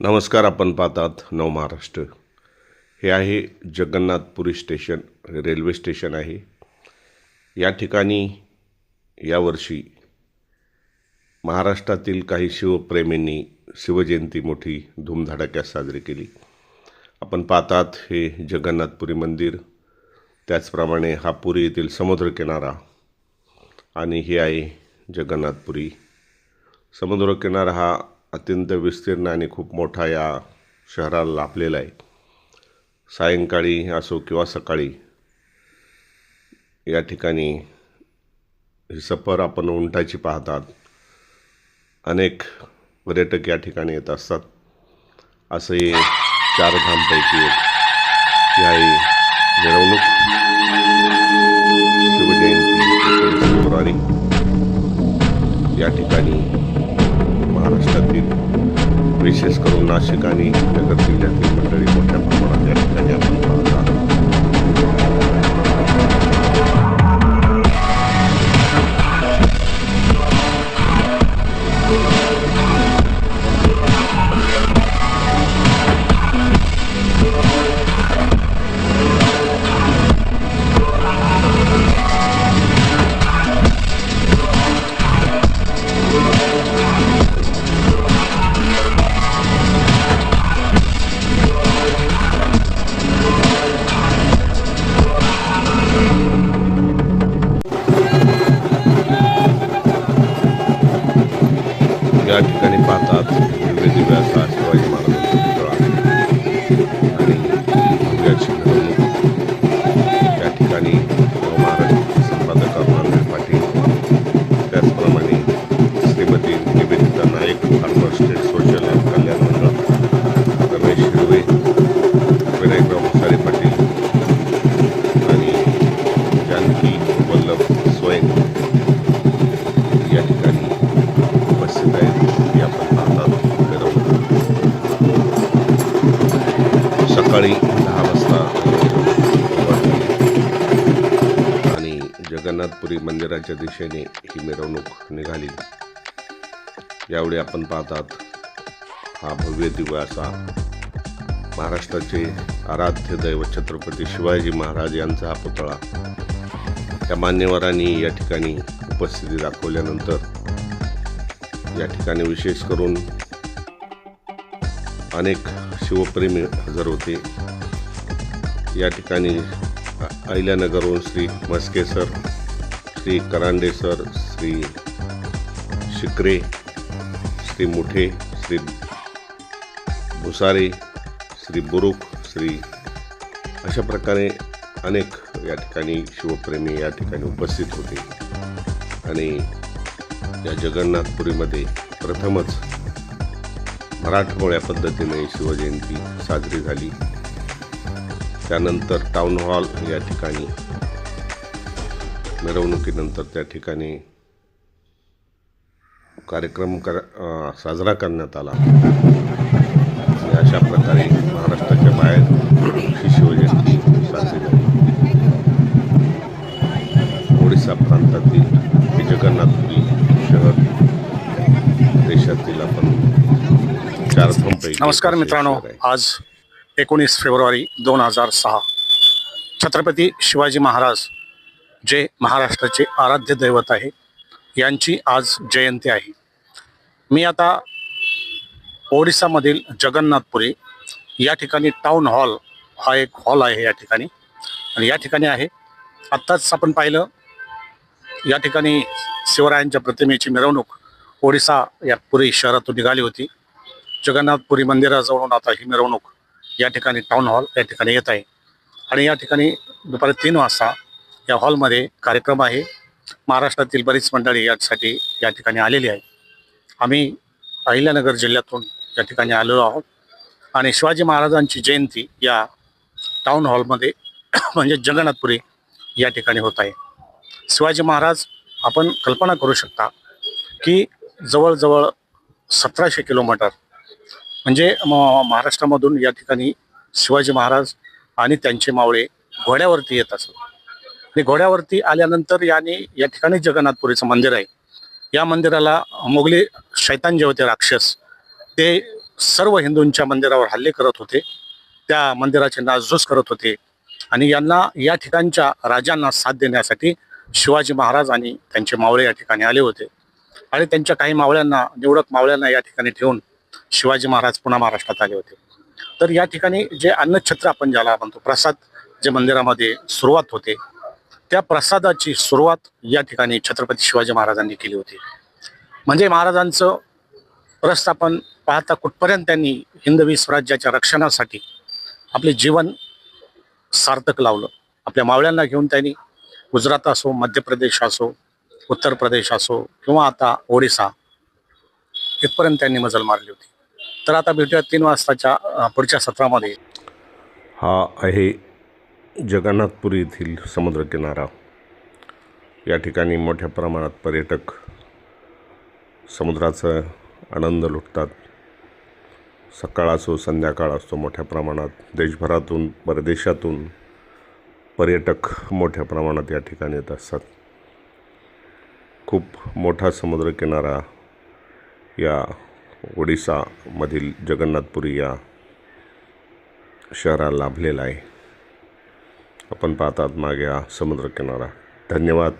नमस्कार. आपण पाहतात नवमहाराष्ट्र. हे आहे जगन्नाथपुरी स्टेशन, रेल्वे स्टेशन आहे. या ठिकाणी यावर्षी महाराष्ट्रातील काही शिवप्रेमींनी शिवजयंती मोठी धूमधडाक्यात साजरी केली. आपण पाहतात हे जगन्नाथपुरी मंदिर, त्याचप्रमाणे हा पुरी येथील समुद्रकिनारा आणि हे आहे जगन्नाथपुरी. समुद्रकिनारा हा अत्यंत विस्तीर्ण आणि खूप मोठा या शहराला लाभलेला आहे. सायंकाळी असो किंवा सकाळी या ठिकाणी ही सफर आपण उंटाची पाहतात. अनेक पर्यटक या ठिकाणी येत असतात. असे चारधामपैकी एक ही आहे मिरवणूक. शिवजयंती 19 फेब्रुवारी या ठिकाणी महाराष्ट्रातील विशेष करून नाशिक आणि नगर जिल्ह्यातील मंडळी मोठ्या प्रमाणात या ठिकाणी आपण पाहतात. या ठिकाणी पाहतात दिव्य असा शिवाजी महाराजांचा पुतळा आणि दिव्याची मिरवणूक. या ठिकाणी महाराष्ट्राचे संपादक अरुणानंद पाटील, त्याचप्रमाणे Shrimati Nivedita Naik, harbour state social and कल्याण मंडळ, रमेश हिरवे, विनायकराव मुसारे पाटील आणि जानकी वल्लभ स्वयं या ठिकाणी उपस्थित आहेत. सकाळी 10 वाजता आणि जगन्नाथपुरी मंदिराच्या दिशेने ही मिरवणूक निघाली. यावेळी आपण पाहतात हा भव्य दिव्य असा महाराष्ट्राचे आराध्य दैवत छत्रपती शिवाजी महाराज यांचा हा पुतळा त्या मान्यवरांनी या ठिकाणी उपस्थिती दाखवल्यानंतर या ठिकाणी विशेष करून अनेक शिवप्रेमी हजर होते. या ठिकाणी अहिल्यानगरहून श्री मस्के सर, श्री करांडे सर, श्री शिकरे, श्री मुठे, श्री भुसारे, श्री बुरुक, श्री अशा प्रकारे अनेक या ठिकाणी शिवप्रेमी या ठिकाणी उपस्थित होते. आणि या जगन्नाथपुरीमध्ये प्रथमच मराठमोळ्या पद्धतीने शिवजयंती साजरी झाली. त्यानंतर टाउन हॉल या ठिकाणी मिरवणुकीनंतर त्या ठिकाणी कार्यक्रम साजरा करण्यात आला. आणि अशा प्रकारे महाराष्ट्राच्या बाहेर ही शिवजयंती साजरी झाली. ओडिसा प्रांतातील हे जगन्नाथपुरी शहर देशातील आपण नमस्कार मित्रांनो, आज 19 फेब्रुवारी 2006 छत्रपती शिवाजी महाराज जे महाराष्ट्राचे आराध्य दैवत आहे यांची आज जयंती आहे. मी आता ओडिसामधील जगन्नाथपुरी या ठिकाणी टाउन हॉल हा एक हॉल आहे या ठिकाणी, आणि या ठिकाणी आहे. आत्ताच आपण पाहिलं या ठिकाणी शिवरायांच्या प्रतिमेची मिरवणूक ओडिसा या पुरी शहरातून निघाली होती. जगन्नाथपुरी मंदिराजवळून आता ही मिरवणूक या ठिकाणी टाउन हॉल या ठिकाणी येत आहे. आणि या ठिकाणी दुपारी 3 वाजता या हॉलमध्ये कार्यक्रम आहे. महाराष्ट्रातील बरीच मंडळी यासाठी या ठिकाणी आलेली आहे. आम्ही अहिल्यानगर जिल्ह्यातून या ठिकाणी आलेलो आहोत आणि शिवाजी महाराजांची जयंती या टाउन हॉलमध्ये म्हणजे जगन्नाथपुरी या ठिकाणी होत आहे. शिवाजी महाराज, आपण कल्पना करू शकता की जवळजवळ 1700 किलोमीटर म्हणजे महाराष्ट्रामधून या ठिकाणी शिवाजी महाराज आणि त्यांचे मावळे घोड्यावरती येत असत. आणि घोड्यावरती आल्यानंतर या ठिकाणी जगन्नाथपुरीचं मंदिर आहे. या मंदिराला मोगली शैतान जे होते राक्षस ते सर्व हिंदूंच्या मंदिरावर हल्ले करत होते, त्या मंदिराचे नासधूस करत होते आणि यांना या ठिकाणच्या राजांना साथ देण्यासाठी शिवाजी महाराज आणि त्यांचे मावळे या ठिकाणी आले होते आणि त्यांच्या काही मावळ्यांना, निवडक मावळ्यांना या ठिकाणी ठेवून शिवाजी महाराज पुन्हा महाराष्ट्रात आले होते. तर या ठिकाणी जे अन्नछत्र आपण ज्याला म्हणतो, प्रसाद जे मंदिरामध्ये सुरुवात होते, त्या प्रसादाची सुरुवात या ठिकाणी छत्रपती शिवाजी महाराजांनी केली होती. म्हणजे महाराजांचं प्रस्थापन पाहता कुठपर्यंत त्यांनी हिंदवी स्वराज्याच्या रक्षणासाठी आपले जीवन सार्थक लावलं. आपल्या मावळ्यांना घेऊन त्यांनी गुजरात असो, मध्य प्रदेश असो, उत्तर प्रदेश असो किंवा आता ओडिसा इथपर्यंत त्यांनी मजल मारली होती. तर आता भेटूया 3 वाजताच्या पुढच्या सत्रामध्ये. हा आहे जगन्नाथपुरी येथील समुद्रकिनारा. या ठिकाणी मोठ्या प्रमाणात पर्यटक समुद्राचा आनंद लुटतात. सकाळ असो, संध्याकाळ असतो, मोठ्या प्रमाणात देशभरातून, परदेशातून पर्यटक मोठ्या प्रमाणात या ठिकाणी येत असतात. खूप मोठा समुद्रकिनारा या ओडिसामधील जगन्नाथपुरी या शहराला लाभलेला आहे. आपण पाहतात मागे हा समुद्रकिनारा. धन्यवाद.